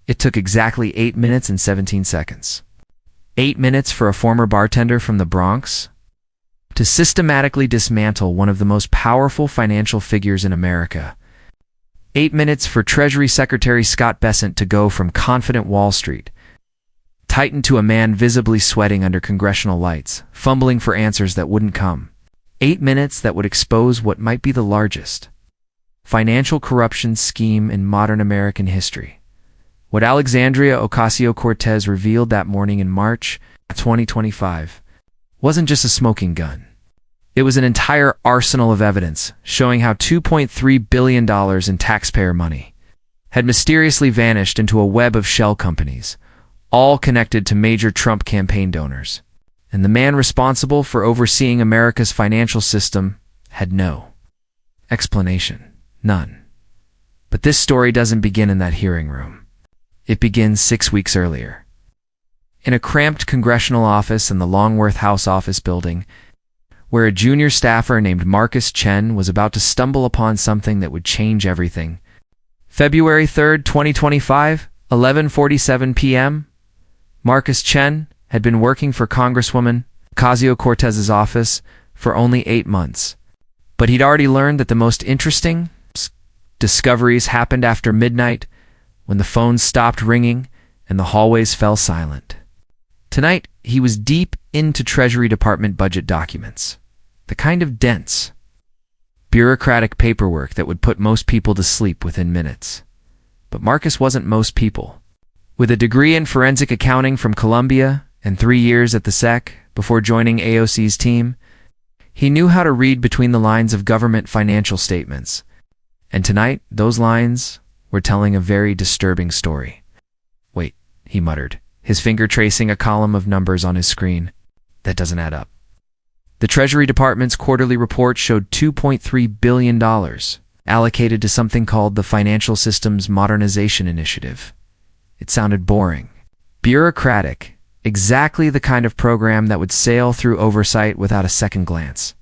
It took exactly 8 minutes and 17 seconds. 8 minutes for a former bartender from the Bronx to systematically dismantle one of the most powerful financial figures in America. 8 minutes for Treasury Secretary Scott Bessent to go from confident Wall Street tightened to a man visibly sweating under congressional lights, fumbling for answers that wouldn't come. 8 minutes that would expose what might be the largest financial corruption scheme in modern American history. What Alexandria Ocasio-Cortez revealed that morning in March 2025 wasn't just a smoking gun. It was an entire arsenal of evidence showing how $2.3 billion in taxpayer money had mysteriously vanished into a web of shell companies, all connected to major Trump campaign donors. And the man responsible for overseeing America's financial system had no explanation. None. But this story doesn't begin in that hearing room. It begins 6 weeks earlier. In a cramped congressional office in the Longworth House office building, where a junior staffer named Marcus Chen was about to stumble upon something that would change everything. February 3rd, 2025, 11:47 p.m. Marcus Chen had been working for Congresswoman Ocasio-Cortez's office for only 8 months. But he'd already learned that the most interesting discoveries happened after midnight, when the phones stopped ringing and the hallways fell silent. Tonight, he was deep into Treasury Department budget documents, the kind of dense, bureaucratic paperwork that would put most people to sleep within minutes. But Marcus wasn't most people. With a degree in forensic accounting from Columbia and 3 years at the SEC before joining AOC's team, he knew how to read between the lines of government financial statements. And tonight, those lines were telling a very disturbing story. "Wait," he muttered, his finger tracing a column of numbers on his screen. "That doesn't add up." The Treasury Department's quarterly report showed $2.3 billion allocated to something called the Financial Systems Modernization Initiative. It sounded boring, bureaucratic, exactly the kind of program that would sail through oversight without a second glance.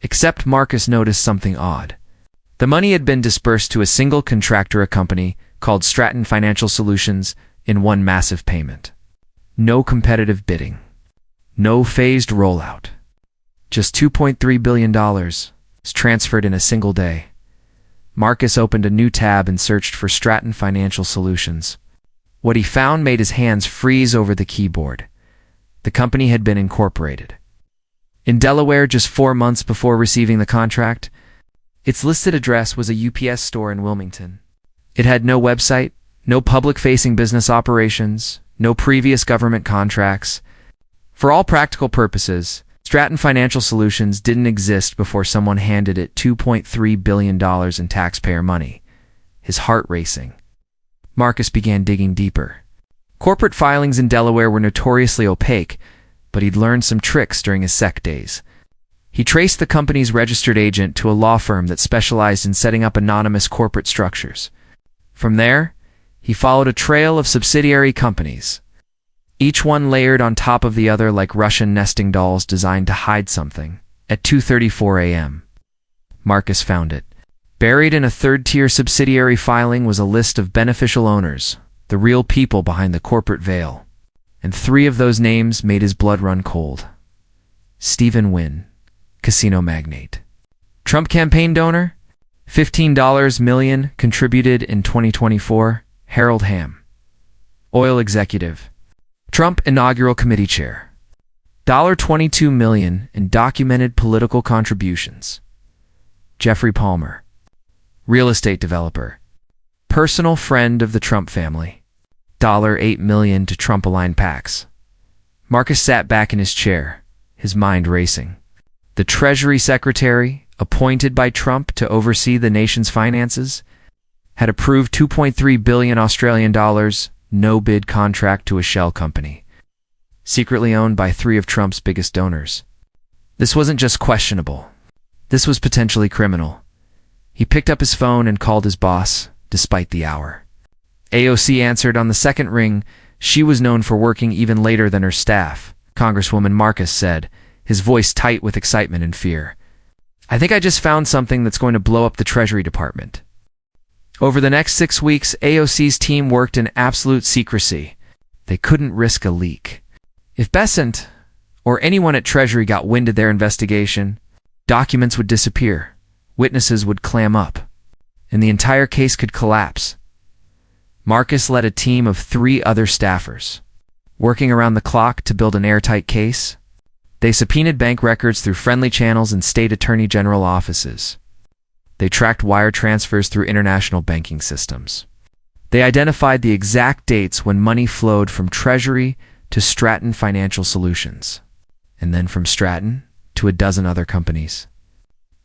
Except Marcus noticed something odd. The money had been dispersed to a single contractor, a company called Stratton Financial Solutions, in one massive payment. No competitive bidding. No phased rollout. Just $2.3 billion was transferred in a single day. Marcus opened a new tab and searched for Stratton Financial Solutions. What he found made his hands freeze over the keyboard. The company had been incorporated in Delaware just 4 months before receiving the contract. Its listed address was a UPS store in Wilmington. It had no website, no public-facing business operations, no previous government contracts. For all practical purposes, Stratton Financial Solutions didn't exist before someone handed it $2.3 billion in taxpayer money. His heart racing. Marcus began digging deeper. Corporate filings in Delaware were notoriously opaque, but he'd learned some tricks during his SEC days. He traced the company's registered agent to a law firm that specialized in setting up anonymous corporate structures. From there, he followed a trail of subsidiary companies, each one layered on top of the other like Russian nesting dolls designed to hide something. At 2:34 a.m., Marcus found it. Buried in a third-tier subsidiary filing was a list of beneficial owners, the real people behind the corporate veil. And 3 of those names made his blood run cold. Stephen Wynn, casino magnate. Trump campaign donor, $15 million contributed in 2024, Harold Hamm. Oil executive, Trump inaugural committee chair, $22 million in documented political contributions, Jeffrey Palmer. Real estate developer, personal friend of the Trump family, $8 million to Trump-aligned PACs. Marcus sat back in his chair, his mind racing. The Treasury Secretary, appointed by Trump to oversee the nation's finances, had approved $2.3 billion Australian dollars no-bid contract to a shell company, secretly owned by 3 of Trump's biggest donors. This wasn't just questionable. This was potentially criminal. He picked up his phone and called his boss, despite the hour. AOC answered on the second ring. She was known for working even later than her staff, Congresswoman Marcus said, his voice tight with excitement and fear. "I think I just found something that's going to blow up the Treasury Department." Over the next 6 weeks, AOC's team worked in absolute secrecy. They couldn't risk a leak. If Bessent or anyone at Treasury got wind of their investigation, documents would disappear, witnesses would clam up, and the entire case could collapse. Marcus led a team of 3 other staffers, working around the clock to build an airtight case. They subpoenaed bank records through friendly channels and state attorney general offices. They tracked wire transfers through international banking systems. They identified the exact dates when money flowed from Treasury to Stratton Financial Solutions, and then from Stratton to a dozen other companies.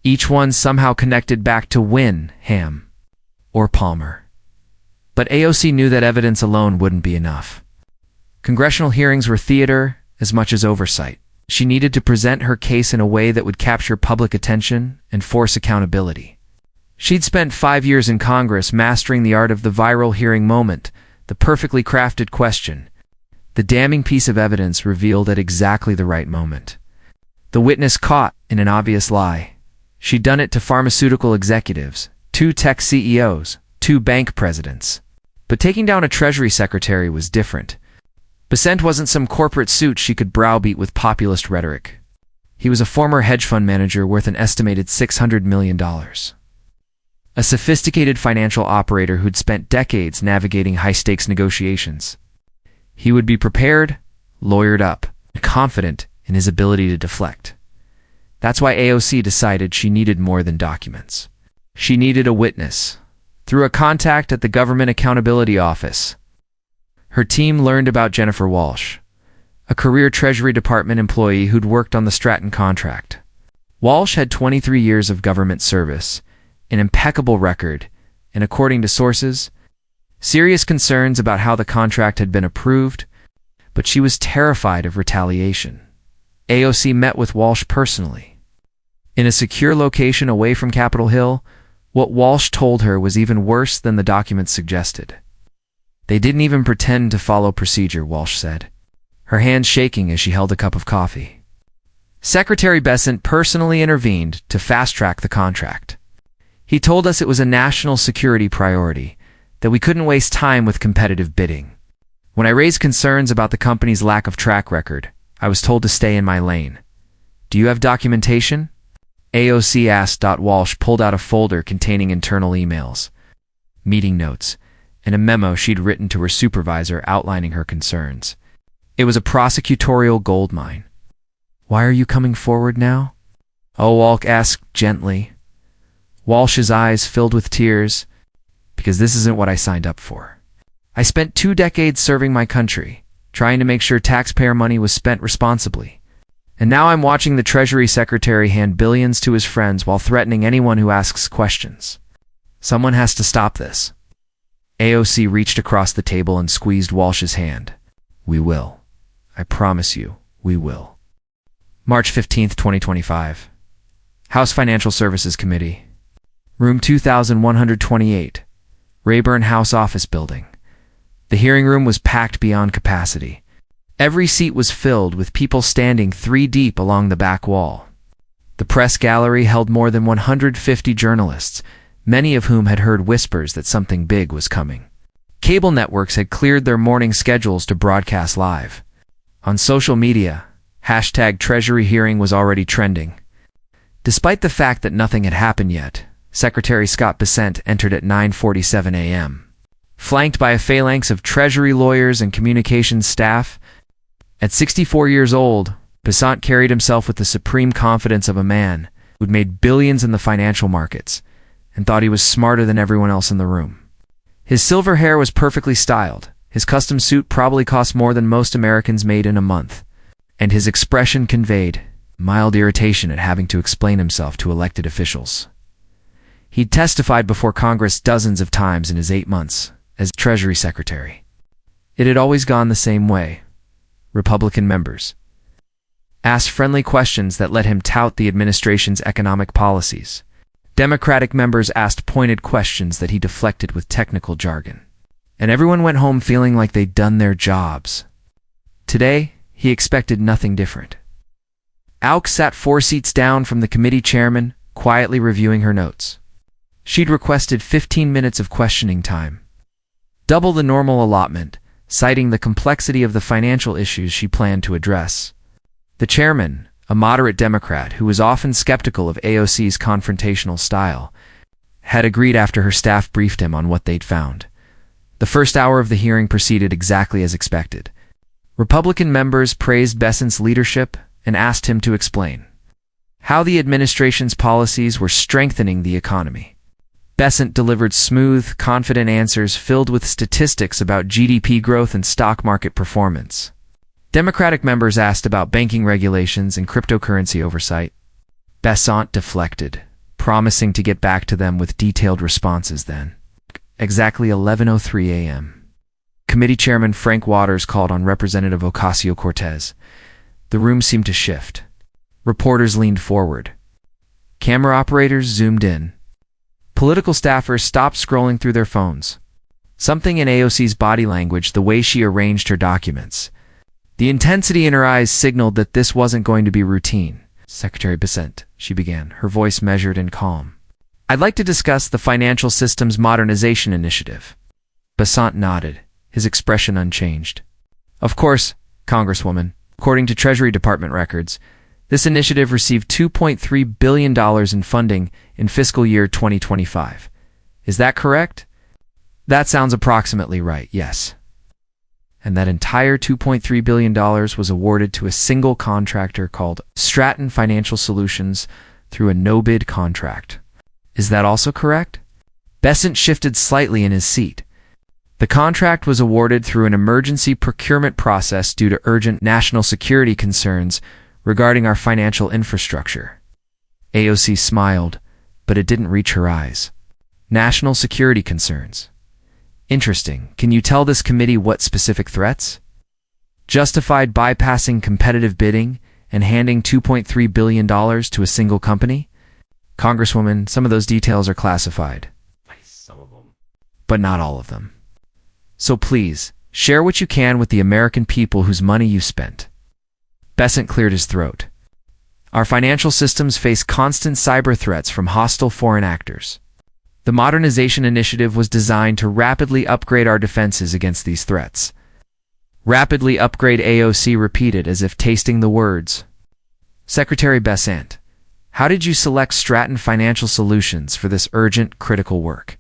Each one somehow connected back to Wynn, Hamm, or Palmer. But AOC knew that evidence alone wouldn't be enough. Congressional hearings were theater as much as oversight. She needed to present her case in a way that would capture public attention and force accountability. She'd spent 5 years in Congress mastering the art of the viral hearing moment, the perfectly crafted question. The damning piece of evidence revealed at exactly the right moment. The witness caught in an obvious lie. She'd done it to pharmaceutical executives, 2 tech CEOs, 2 bank presidents. But taking down a Treasury secretary was different. Bessent wasn't some corporate suit she could browbeat with populist rhetoric. He was a former hedge fund manager worth an estimated $600 million. A sophisticated financial operator who'd spent decades navigating high-stakes negotiations. He would be prepared, lawyered up, and confident in his ability to deflect. That's why AOC decided she needed more than documents. She needed a witness. Through a contact at the Government Accountability Office, her team learned about Jennifer Walsh, a career Treasury Department employee who'd worked on the Stratton contract. Walsh had 23 years of government service, an impeccable record, and according to sources, serious concerns about how the contract had been approved, but she was terrified of retaliation. AOC met with Walsh personally. In a secure location away from Capitol Hill, what Walsh told her was even worse than the documents suggested. They didn't even pretend to follow procedure, Walsh said, her hands shaking as she held a cup of coffee. Secretary Bessent personally intervened to fast-track the contract. He told us it was a national security priority, that we couldn't waste time with competitive bidding. When I raised concerns about the company's lack of track record, I was told to stay in my lane. Do you have documentation? AOC asked. Walsh pulled out a folder containing internal emails, meeting notes, and a memo she'd written to her supervisor outlining her concerns. It was a prosecutorial goldmine. Why are you coming forward now? Walsh asked gently. Walsh's eyes filled with tears. Because this isn't what I signed up for. I spent 2 decades serving my country, trying to make sure taxpayer money was spent responsibly. And now I'm watching the Treasury Secretary hand billions to his friends while threatening anyone who asks questions. Someone has to stop this. AOC reached across the table and squeezed Walsh's hand. We will. I promise you, we will. March 15, 2025. House Financial Services Committee. Room 2128. Rayburn House Office Building. The hearing room was packed beyond capacity. Every seat was filled with people standing 3 deep along the back wall. The press gallery held more than 150 journalists, many of whom had heard whispers that something big was coming. Cable networks had cleared their morning schedules to broadcast live. On social media, #Treasury hearing was already trending. Despite the fact that nothing had happened yet, Secretary Scott Bessent entered at 9:47 a.m. Flanked by a phalanx of Treasury lawyers and communications staff, at 64 years old, Bessent carried himself with the supreme confidence of a man who'd made billions in the financial markets and thought he was smarter than everyone else in the room. His silver hair was perfectly styled, his custom suit probably cost more than most Americans made in a month, and his expression conveyed mild irritation at having to explain himself to elected officials. He'd testified before Congress dozens of times in his 8 months as Treasury Secretary. It had always gone the same way. Republican members asked friendly questions that let him tout the administration's economic policies. Democratic members asked pointed questions that he deflected with technical jargon. And everyone went home feeling like they'd done their jobs. Today, he expected nothing different. Auk sat 4 seats down from the committee chairman, quietly reviewing her notes. She'd requested 15 minutes of questioning time, double the normal allotment, citing the complexity of the financial issues she planned to address. The chairman, a moderate Democrat who was often skeptical of AOC's confrontational style, had agreed after her staff briefed him on what they'd found. The first hour of the hearing proceeded exactly as expected. Republican members praised Bessent's leadership and asked him to explain how the administration's policies were strengthening the economy. Bessent delivered smooth, confident answers filled with statistics about GDP growth and stock market performance. Democratic members asked about banking regulations and cryptocurrency oversight. Bessent deflected, promising to get back to them with detailed responses then. Exactly 11:03 a.m. Committee Chairman Frank Waters called on Representative Ocasio-Cortez. The room seemed to shift. Reporters leaned forward. Camera operators zoomed in. Political staffers stopped scrolling through their phones. Something in AOC's body language, the way she arranged her documents, the intensity in her eyes signaled that this wasn't going to be routine. Secretary Bessent, she began, her voice measured and calm. I'd like to discuss the Financial Systems Modernization Initiative. Bessent nodded, his expression unchanged. Of course, Congresswoman, according to Treasury Department records, this initiative received $2.3 billion in funding in fiscal year 2025. Is that correct? That sounds approximately right, yes. And that entire $2.3 billion was awarded to a single contractor called Stratton Financial Solutions through a no-bid contract. Is that also correct? Bessent shifted slightly in his seat. The contract was awarded through an emergency procurement process due to urgent national security concerns regarding our financial infrastructure. AOC smiled, but it didn't reach her eyes. National security concerns. Interesting. Can you tell this committee what specific threats justified bypassing competitive bidding and handing $2.3 billion to a single company? Congresswoman, some of those details are classified. Some of them. But not all of them. So please, share what you can with the American people whose money you spent. Bessent cleared his throat. Our financial systems face constant cyber threats from hostile foreign actors. The Modernization Initiative was designed to rapidly upgrade our defenses against these threats. Rapidly upgrade, AOC repeated as if tasting the words. Secretary Bessent, how did you select Stratton Financial Solutions for this urgent, critical work?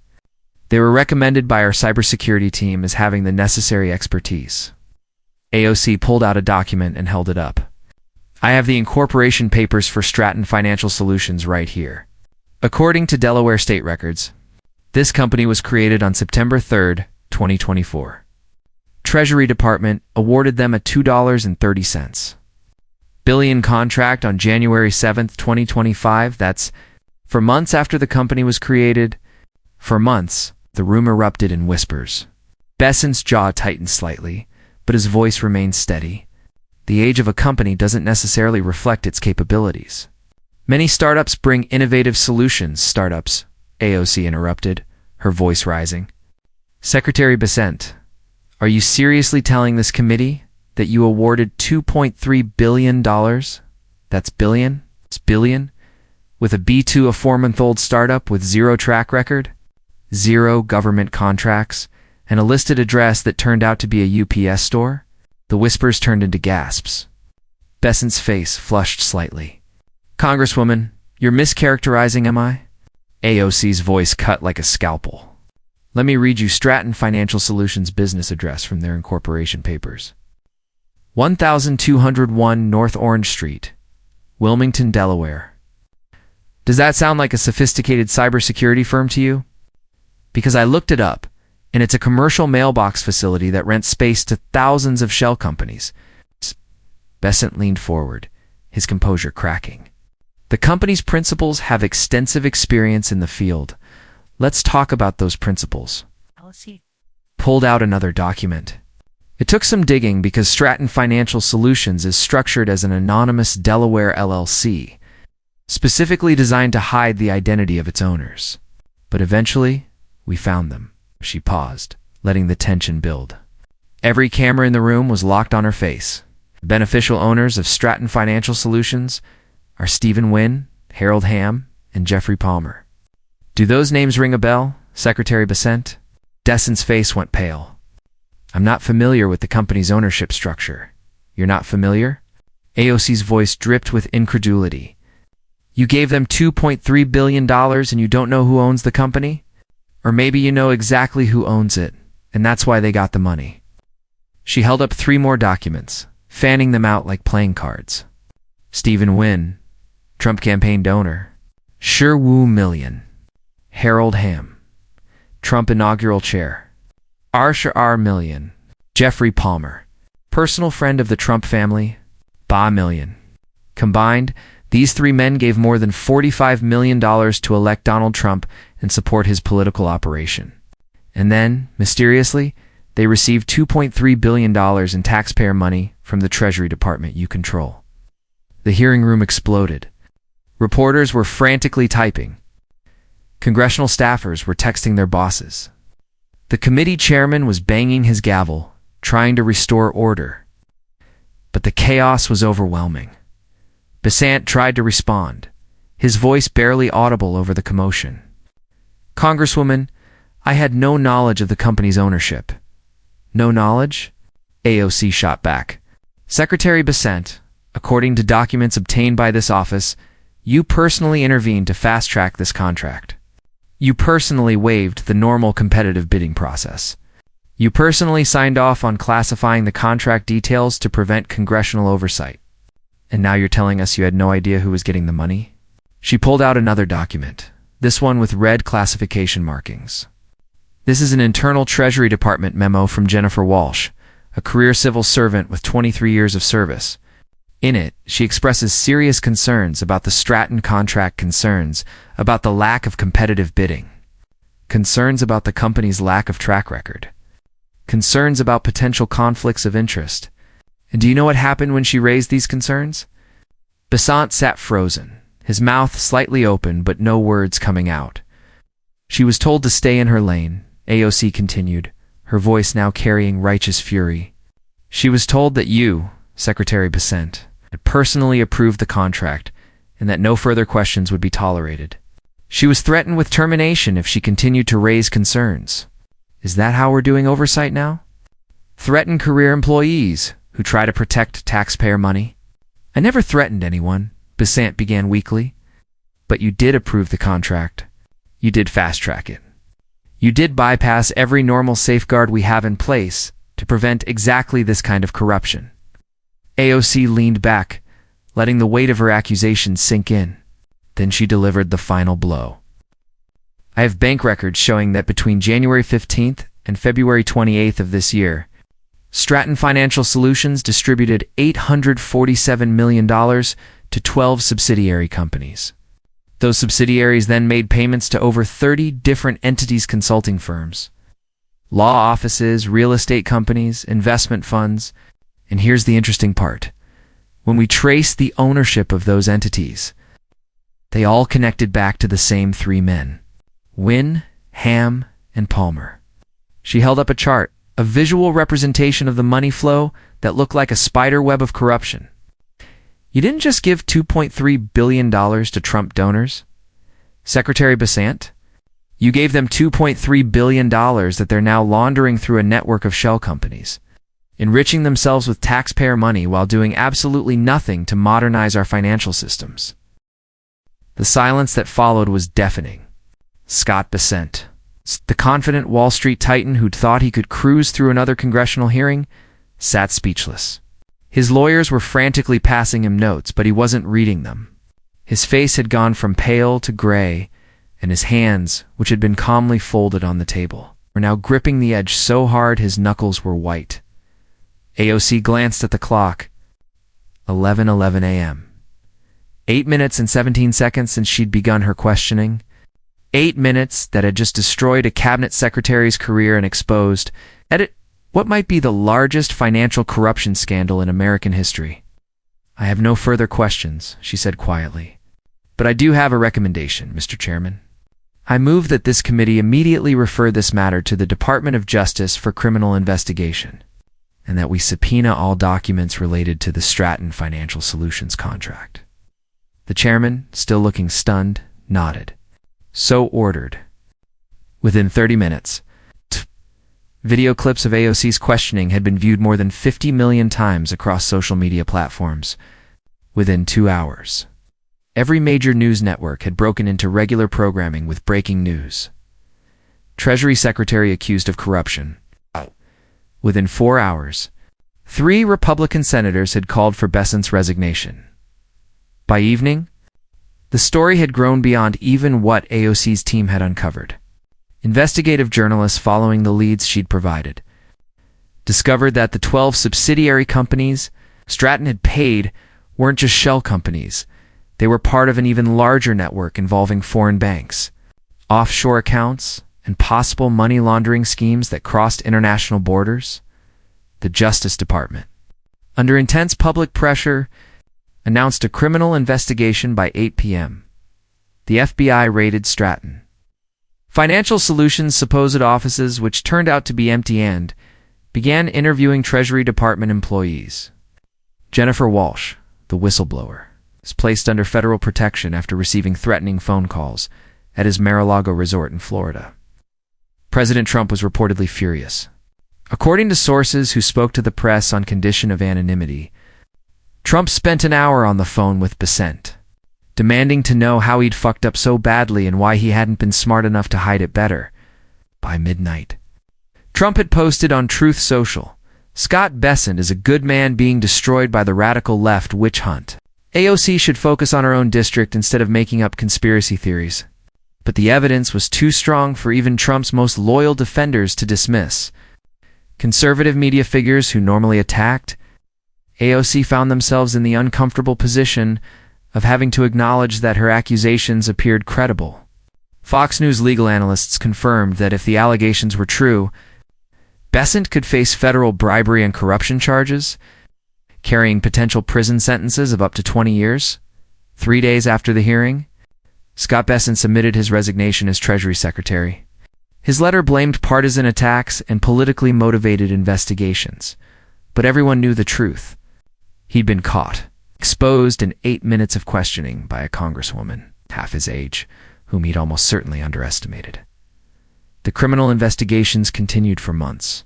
They were recommended by our cybersecurity team as having the necessary expertise. AOC pulled out a document and held it up. I have the incorporation papers for Stratton Financial Solutions right here. According to Delaware state records, this company was created on September 3, 2024. Treasury Department awarded them a $2.30 billion contract on January 7, 2025. That's for months after the company was created. For months, the room erupted in whispers. Bessent's jaw tightened slightly, but his voice remained steady. The age of a company doesn't necessarily reflect its capabilities. Many startups bring innovative solutions. Startups, AOC interrupted, her voice rising. Secretary Bessent, are you seriously telling this committee that you awarded $2.3 billion? That's billion? It's billion? With a B2, a 4-month-old startup with zero track record, zero government contracts, and a listed address that turned out to be a UPS store? The whispers turned into gasps. Bessent's face flushed slightly. Congresswoman, you're mischaracterizing, am I? AOC's voice cut like a scalpel. Let me read you Stratton Financial Solutions business address from their incorporation papers. 1201 North Orange Street, Wilmington, Delaware. Does that sound like a sophisticated cybersecurity firm to you? Because I looked it up, and it's a commercial mailbox facility that rents space to thousands of shell companies. Bessent leaned forward, his composure cracking. The company's principals have extensive experience in the field. Let's talk about those principals. Pulled out another document. It took some digging because Stratton Financial Solutions is structured as an anonymous Delaware LLC, specifically designed to hide the identity of its owners. But eventually, we found them. She paused, letting the tension build. Every camera in the room was locked on her face. The beneficial owners of Stratton Financial Solutions are Stephen Wynn, Harold Hamm, and Jeffrey Palmer. Do those names ring a bell, Secretary Bessent? Bessent's face went pale. I'm not familiar with the company's ownership structure. You're not familiar? AOC's voice dripped with incredulity. You gave them $2.3 billion and you don't know who owns the company? Or maybe you know exactly who owns it, and that's why they got the money. She held up 3 more documents, fanning them out like playing cards. Stephen Wynn, Trump campaign donor. Sherwoo million. Harold Hamm, Trump inaugural chair. R million. Jeffrey Palmer, personal friend of the Trump family. Ba million. Combined, these 3 men gave more than $45 million to elect Donald Trump and support his political operation. And then, mysteriously, they received $2.3 billion in taxpayer money from the Treasury Department you control. The hearing room exploded. Reporters were frantically typing. Congressional staffers were texting their bosses. The committee chairman was banging his gavel, trying to restore order. But the chaos was overwhelming. Bessent tried to respond, his voice barely audible over the commotion. Congresswoman, I had no knowledge of the company's ownership. No knowledge? AOC shot back. Secretary Bessent, according to documents obtained by this office, you personally intervened to fast-track this contract. You personally waived the normal competitive bidding process. You personally signed off on classifying the contract details to prevent congressional oversight. And now you're telling us you had no idea who was getting the money? She pulled out another document, this one with red classification markings. This is an internal Treasury Department memo from Jennifer Walsh, a career civil servant with 23 years of service. In it, she expresses serious concerns about the Stratton contract, concerns about the lack of competitive bidding, concerns about the company's lack of track record, concerns about potential conflicts of interest. And do you know what happened when she raised these concerns? Bessent sat frozen, his mouth slightly open but no words coming out. She was told to stay in her lane, AOC continued, her voice now carrying righteous fury. She was told that you, Secretary Bessent, had personally approved the contract and that no further questions would be tolerated. She was threatened with termination if she continued to raise concerns. Is that how we're doing oversight now? Threaten career employees who try to protect taxpayer money? I never threatened anyone, Bessent began weakly. But you did approve the contract. You did fast-track it. You did bypass every normal safeguard we have in place to prevent exactly this kind of corruption. AOC leaned back, letting the weight of her accusations sink in. Then she delivered the final blow. I have bank records showing that between January 15th and February 28th of this year, Stratton Financial Solutions distributed $847 million to 12 subsidiary companies. Those subsidiaries then made payments to over 30 different entities, consulting firms, law offices, real estate companies, investment funds. And here's the interesting part. When we trace the ownership of those entities, they all connected back to the same 3 men: Wynn, Hamm, and Palmer. She held up a chart, a visual representation of the money flow that looked like a spider web of corruption. You didn't just give $2.3 billion to Trump donors, Secretary Bessent. You gave them $2.3 billion that they're now laundering through a network of shell companies, enriching themselves with taxpayer money while doing absolutely nothing to modernize our financial systems. The silence that followed was deafening. Scott Bessent, the confident Wall Street titan who'd thought he could cruise through another congressional hearing, sat speechless. His lawyers were frantically passing him notes, but he wasn't reading them. His face had gone from pale to gray, and his hands, which had been calmly folded on the table, were now gripping the edge so hard his knuckles were white. AOC glanced at the clock. 11:11 a.m. 8 minutes and 17 seconds since she'd begun her questioning. 8 minutes that had just destroyed a cabinet secretary's career and exposed, what might be the largest financial corruption scandal in American history. I have no further questions, she said quietly. But I do have a recommendation, Mr. Chairman. I move that this committee immediately refer this matter to the Department of Justice for criminal investigation, and that we subpoena all documents related to the Stratton Financial Solutions contract. The chairman, still looking stunned, nodded. So ordered. Within 30 minutes, video clips of AOC's questioning had been viewed more than 50 million times across social media platforms. Within 2 hours, every major news network had broken into regular programming with breaking news. Treasury Secretary accused of corruption. Within 4 hours, 3 Republican senators had called for Bessent's resignation. By evening, the story had grown beyond even what AOC's team had uncovered. Investigative journalists, following the leads she'd provided, discovered that the 12 subsidiary companies Stratton had paid weren't just shell companies. They were part of an even larger network involving foreign banks, offshore accounts, and possible money laundering schemes that crossed international borders. The Justice Department, under intense public pressure, announced a criminal investigation by 8 p.m. The FBI raided Stratton Financial Solutions' supposed offices, which turned out to be empty, and began interviewing Treasury Department employees. Jennifer Walsh, the whistleblower, was placed under federal protection after receiving threatening phone calls at his Mar-a-Lago resort in Florida. President Trump was reportedly furious. According to sources who spoke to the press on condition of anonymity, Trump spent an hour on the phone with Bessent, demanding to know how he'd fucked up so badly and why he hadn't been smart enough to hide it better. By midnight, Trump had posted on Truth Social, "Scott Bessent is a good man being destroyed by the radical left witch hunt. AOC should focus on her own district instead of making up conspiracy theories." But the evidence was too strong for even Trump's most loyal defenders to dismiss. Conservative media figures who normally attacked AOC found themselves in the uncomfortable position of having to acknowledge that her accusations appeared credible. Fox News legal analysts confirmed that if the allegations were true, Bessent could face federal bribery and corruption charges, carrying potential prison sentences of up to 20 years. 3 days after the hearing, Scott Bessent submitted his resignation as Treasury Secretary. His letter blamed partisan attacks and politically motivated investigations, but everyone knew the truth. He'd been caught, exposed in 8 minutes of questioning by a congresswoman, half his age, whom he'd almost certainly underestimated. The criminal investigations continued for months.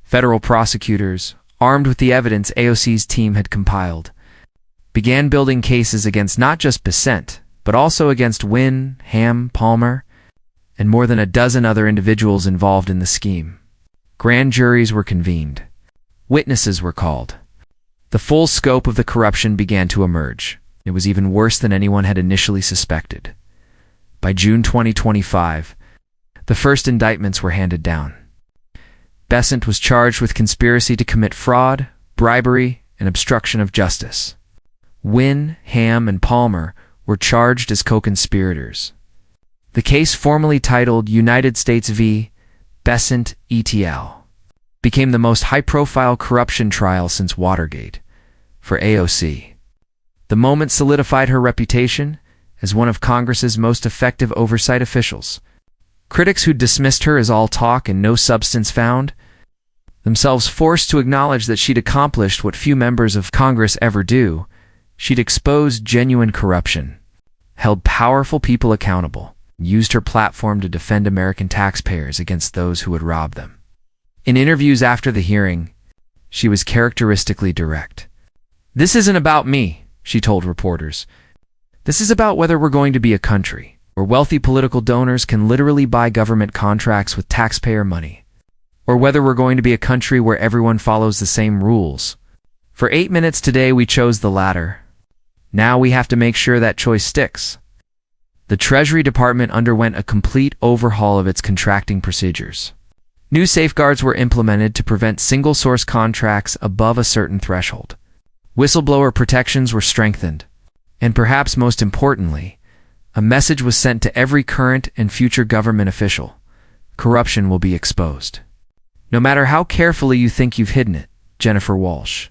Federal prosecutors, armed with the evidence AOC's team had compiled, began building cases against not just Bessent, but also against Wynn, Hamm, Palmer, and more than a dozen other individuals involved in the scheme. Grand juries were convened. Witnesses were called. The full scope of the corruption began to emerge. It was even worse than anyone had initially suspected. By June 2025, the first indictments were handed down. Bessent was charged with conspiracy to commit fraud, bribery, and obstruction of justice. Wynn, Hamm, and Palmer were charged as co-conspirators. The case, formally titled United States v. Bessent et.al., became the most high-profile corruption trial since Watergate for AOC. The moment solidified her reputation as one of Congress's most effective oversight officials. Critics who dismissed her as all talk and no substance found themselves forced to acknowledge that she'd accomplished what few members of Congress ever do. She'd exposed genuine corruption, held powerful people accountable, used her platform to defend American taxpayers against those who would rob them. In interviews after the hearing, she was characteristically direct. "This isn't about me," she told reporters. "This is about whether we're going to be a country where wealthy political donors can literally buy government contracts with taxpayer money, or whether we're going to be a country where everyone follows the same rules. For 8 minutes today, we chose the latter. Now we have to make sure that choice sticks." The Treasury Department underwent a complete overhaul of its contracting procedures. New safeguards were implemented to prevent single-source contracts above a certain threshold. Whistleblower protections were strengthened. And perhaps most importantly, a message was sent to every current and future government official: corruption will be exposed, no matter how carefully you think you've hidden it. Jennifer Walsh,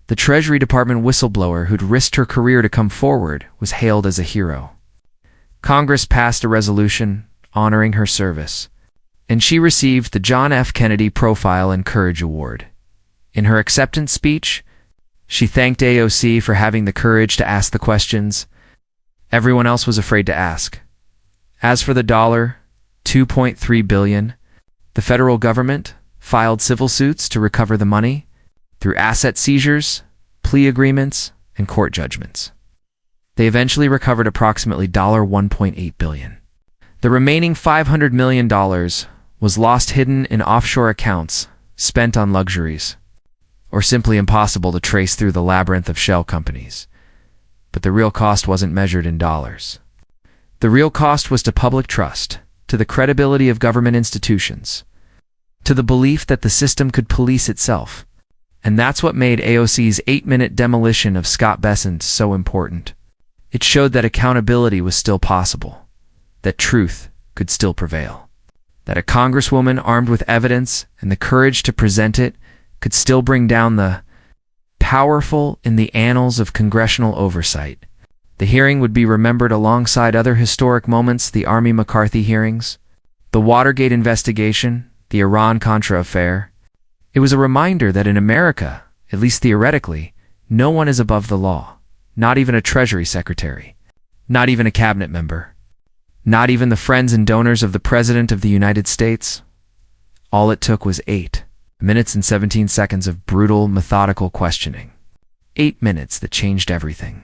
the Treasury Department whistleblower who'd risked her career to come forward, was hailed as a hero. Congress passed a resolution honoring her service, and she received the John F. Kennedy Profile and Courage Award. In her acceptance speech, she thanked AOC for having the courage to ask the questions everyone else was afraid to ask. As for the dollar, $2.3 billion, the federal government filed civil suits to recover the money through asset seizures, plea agreements, and court judgments. They eventually recovered approximately $1.8 billion. The remaining $500 million was lost hidden in offshore accounts, spent on luxuries, or simply impossible to trace through the labyrinth of shell companies. But the real cost wasn't measured in dollars. The real cost was to public trust, to the credibility of government institutions, to the belief that the system could police itself. And that's what made AOC's 8-minute demolition of Scott Bessent so important. It showed that accountability was still possible, that truth could still prevail, that a congresswoman armed with evidence and the courage to present it could still bring down the powerful in the annals of congressional oversight. The hearing would be remembered alongside other historic moments: the Army McCarthy hearings, the Watergate investigation, the Iran-Contra affair. It was a reminder that in America, at least theoretically, no one is above the law, not even a Treasury secretary, not even a cabinet member, not even the friends and donors of the President of the United States. All it took was 8 minutes and 17 seconds of brutal, methodical questioning. 8 minutes that changed everything.